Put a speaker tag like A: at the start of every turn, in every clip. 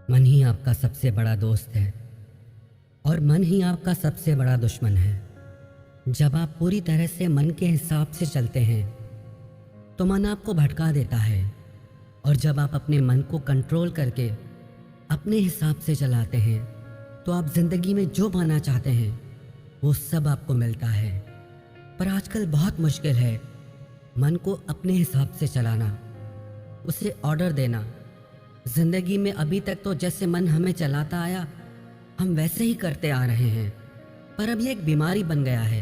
A: मन ही आपका सबसे बड़ा दोस्त है और मन ही आपका सबसे बड़ा दुश्मन है। जब आप पूरी तरह से मन के हिसाब से चलते हैं तो मन आपको भटका देता है, और जब आप अपने मन को कंट्रोल करके अपने हिसाब से चलाते हैं तो आप ज़िंदगी में जो पाना चाहते हैं वो सब आपको मिलता है। पर आजकल बहुत मुश्किल है मन को अपने हिसाब से चलाना, उसे ऑर्डर देना। ज़िंदगी में अभी तक तो जैसे मन हमें चलाता आया हम वैसे ही करते आ रहे हैं, पर अब ये एक बीमारी बन गया है।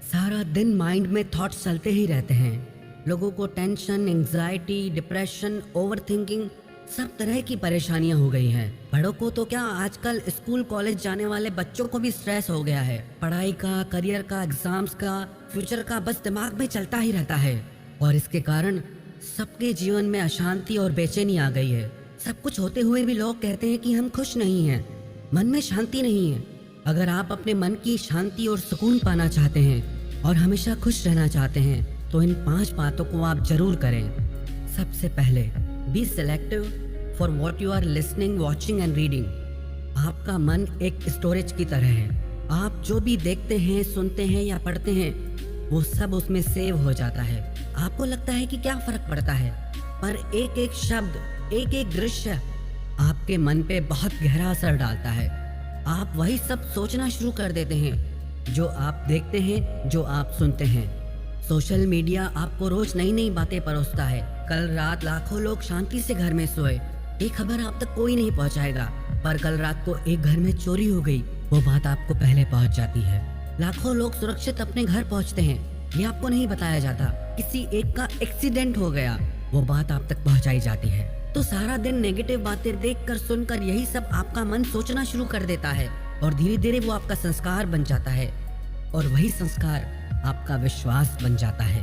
A: सारा दिन माइंड में थॉट्स चलते ही रहते हैं। लोगों को टेंशन, एंग्जाइटी, डिप्रेशन, ओवरथिंकिंग, सब तरह की परेशानियां हो गई हैं। बड़ों को तो क्या, आजकल स्कूल कॉलेज जाने वाले बच्चों को भी स्ट्रेस हो गया है। पढ़ाई का, करियर का, एग्जाम्स का, फ्यूचर का बस दिमाग में चलता ही रहता है, और इसके कारण सबके जीवन में अशांति और बेचैनी आ गई है। सब कुछ होते हुए भी लोग कहते हैं कि हम खुश नहीं हैं, मन में शांति नहीं है। अगर आप अपने मन की शांति और सुकून पाना चाहते हैं और हमेशा खुश रहना चाहते हैं तो इन 5 बातों को आप जरूर करें। सबसे पहले, be selective for what you are listening, watching and reading. आपका मन एक स्टोरेज की तरह है। आप जो भी देखते हैं, सुनते हैं या पढ़ते हैं वो सब उसमें सेव हो जाता है। आपको लगता है कि क्या फर्क पड़ता है, पर एक एक शब्द, एक एक दृश्य आपके मन पे बहुत गहरा असर डालता है। आप वही सब सोचना शुरू कर देते हैं जो आप देखते हैं, जो आप सुनते हैं। सोशल मीडिया आपको रोज नई नई बातें परोसता है। कल रात लाखों लोग शांति से घर में सोए, ये खबर आप तक कोई नहीं पहुंचाएगा, पर कल रात को एक घर में चोरी हो गई, वो बात आपको पहले पहुंच जाती है। लाखों लोग सुरक्षित अपने घर पहुंचते हैं, ये आपको नहीं बताया जाता। किसी एक का एक्सीडेंट हो गया, वो बात आप तक पहुंचाई जाती है। तो सारा दिन नेगेटिव बातें देखकर, सुनकर यही सब आपका मन सोचना शुरू कर देता है, और धीरे धीरे वो आपका संस्कार बन जाता है, और वही संस्कार आपका विश्वास बन जाता है।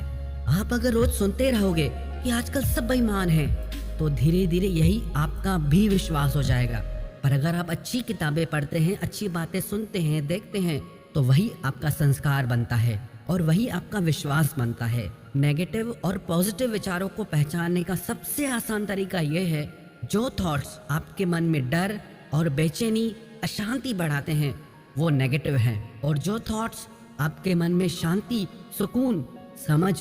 A: आप अगर रोज सुनते रहोगे कि आजकल सब बेईमान हैं, तो धीरे धीरे यही आपका भी विश्वास हो जाएगा। पर अगर आप अच्छी किताबें पढ़ते हैं, अच्छी बातें सुनते हैं, देखते हैं, तो वही आपका संस्कार बनता है और वही आपका विश्वास बनता है। नेगेटिव और पॉजिटिव विचारों को पहचानने का सबसे आसान तरीका यह है, जो थॉट्स आपके मन में डर और बेचैनी, अशांति बढ़ाते हैं वो नेगेटिव हैं, और जो थॉट्स आपके मन में शांति, सुकून, समझ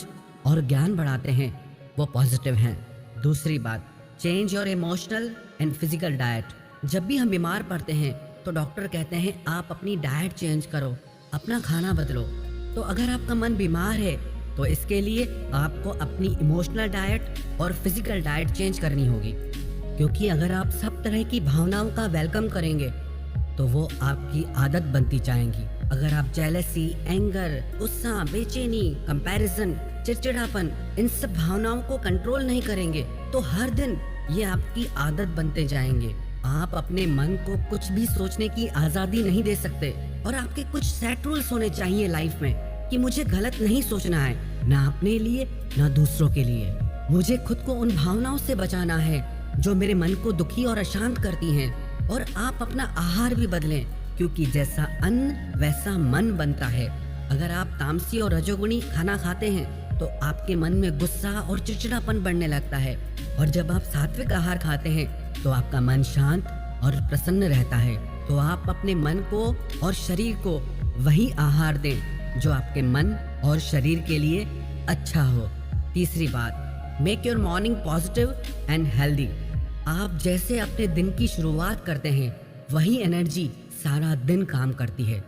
A: और ज्ञान बढ़ाते हैं वो पॉजिटिव हैं। दूसरी बात, change your emotional and physical diet. जब भी हम बीमार पड़ते हैं तो डॉक्टर कहते हैं आप अपनी डाइट चेंज करो, अपना खाना बदलो। तो अगर आपका मन बीमार है तो इसके लिए आपको अपनी इमोशनल डाइट और फिजिकल डाइट चेंज करनी होगी, क्योंकि अगर आप सब तरह की भावनाओं का वेलकम करेंगे तो वो आपकी आदत बनती जाएंगी। अगर आप जेलसी, एंगर, गुस्सा, बेचैनी, कंपैरिजन, चिड़चिड़ापन, इन सब भावनाओं को कंट्रोल नहीं करेंगे तो हर दिन ये आपकी आदत बनते जाएंगे। आप अपने मन को कुछ भी सोचने की आजादी नहीं दे सकते, और आपके कुछ सेट रूल्स होने चाहिए लाइफ में कि मुझे गलत नहीं सोचना है, ना अपने लिए ना दूसरों के लिए। मुझे खुद को उन भावनाओं से बचाना है जो मेरे मन को दुखी और अशांत करती हैं। और आप अपना आहार भी बदलें, क्योंकि जैसा अन्न वैसा मन बनता है। अगर आप तामसी और रजोगुणी खाना खाते हैं तो आपके मन में गुस्सा और चिड़चिड़ापन बढ़ने लगता है, और जब आप सात्विक आहार खाते हैं तो आपका मन शांत और प्रसन्न रहता है। तो आप अपने मन को और शरीर को वही आहार दें जो आपके मन और शरीर के लिए अच्छा हो। तीसरी बात, make your morning positive and healthy. आप जैसे अपने दिन की शुरुआत करते हैं वही एनर्जी सारा दिन काम करती है।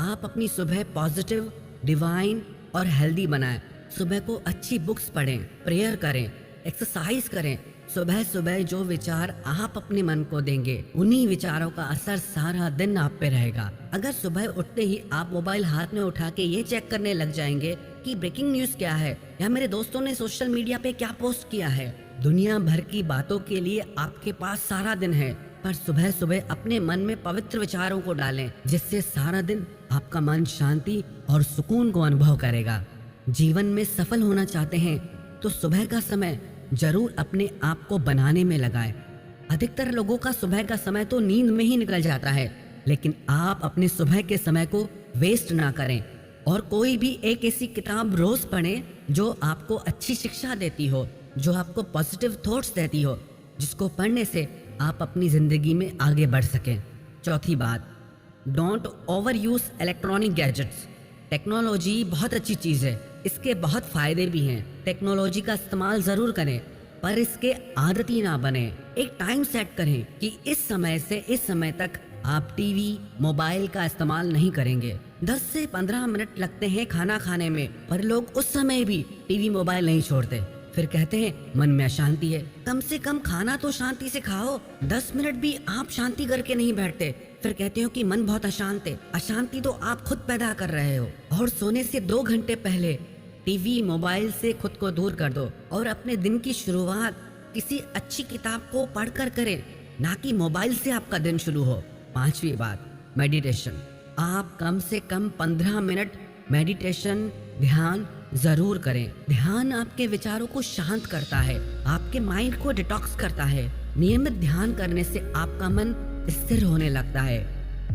A: आप अपनी सुबह पॉजिटिव, डिवाइन और हेल्दी बनाएं। सुबह को अच्छी बुक्स पढ़ें, प्रेयर करें, एक्सरसाइज करें। सुबह सुबह जो विचार आप अपने मन को देंगे उन्हीं विचारों का असर सारा दिन आप पे रहेगा। अगर सुबह उठते ही आप मोबाइल हाथ में उठा के ये चेक करने लग जाएंगे कि ब्रेकिंग न्यूज क्या है या मेरे दोस्तों ने सोशल मीडिया पे क्या पोस्ट किया है, दुनिया भर की बातों के लिए आपके पास सारा दिन है। पर सुबह सुबह अपने मन में पवित्र विचारों को डालें, जिससे सारा दिन आपका मन शांति और सुकून को अनुभव करेगा। जीवन में सफल होना चाहते हैं तो सुबह का समय जरूर अपने आप को बनाने में लगाएं। अधिकतर लोगों का सुबह का समय तो नींद में ही निकल जाता है, लेकिन आप अपने सुबह के समय को वेस्ट ना करें, और कोई भी एक ऐसी किताब रोज पढ़ें जो आपको अच्छी शिक्षा देती हो, जो आपको पॉजिटिव थॉट्स देती हो, जिसको पढ़ने से आप अपनी ज़िंदगी में आगे बढ़ सकें। चौथी बात, don't over use electronic gadgets. Technology बहुत अच्छी चीज़ है, इसके बहुत फ़ायदे भी हैं। टेक्नोलॉजी का इस्तेमाल ज़रूर करें, पर इसके आदती ना बने। एक टाइम सेट करें कि इस समय से इस समय तक आप टीवी, मोबाइल का इस्तेमाल नहीं करेंगे। 10 से 15 मिनट लगते हैं खाना खाने में, पर लोग उस समय भी टीवी, मोबाइल नहीं छोड़ते। फिर कहते हैं मन में अशांति है। कम से कम खाना तो शांति से खाओ। 10 मिनट भी आप शांति करके नहीं बैठते, फिर कहते हो कि मन बहुत अशांत है। अशांति तो आप खुद पैदा कर रहे हो। और सोने से 2 घंटे पहले टीवी, मोबाइल से खुद को दूर कर दो और अपने दिन की शुरुआत किसी अच्छी किताब को पढ़कर करें, ना कि मोबाइल से आपका दिन शुरू हो। 5वीं बात, मेडिटेशन। आप कम से कम 15 मिनट मेडिटेशन, ध्यान जरूर करें। ध्यान आपके विचारों को शांत करता है, आपके माइंड को डिटॉक्स करता है। नियमित ध्यान करने से आपका मन स्थिर होने लगता है,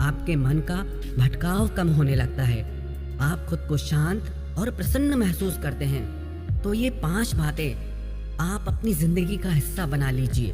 A: आपके मन का भटकाव कम होने लगता है, आप खुद को शांत और प्रसन्न महसूस करते हैं। तो ये 5 बातें आप अपनी जिंदगी का हिस्सा बना लीजिए।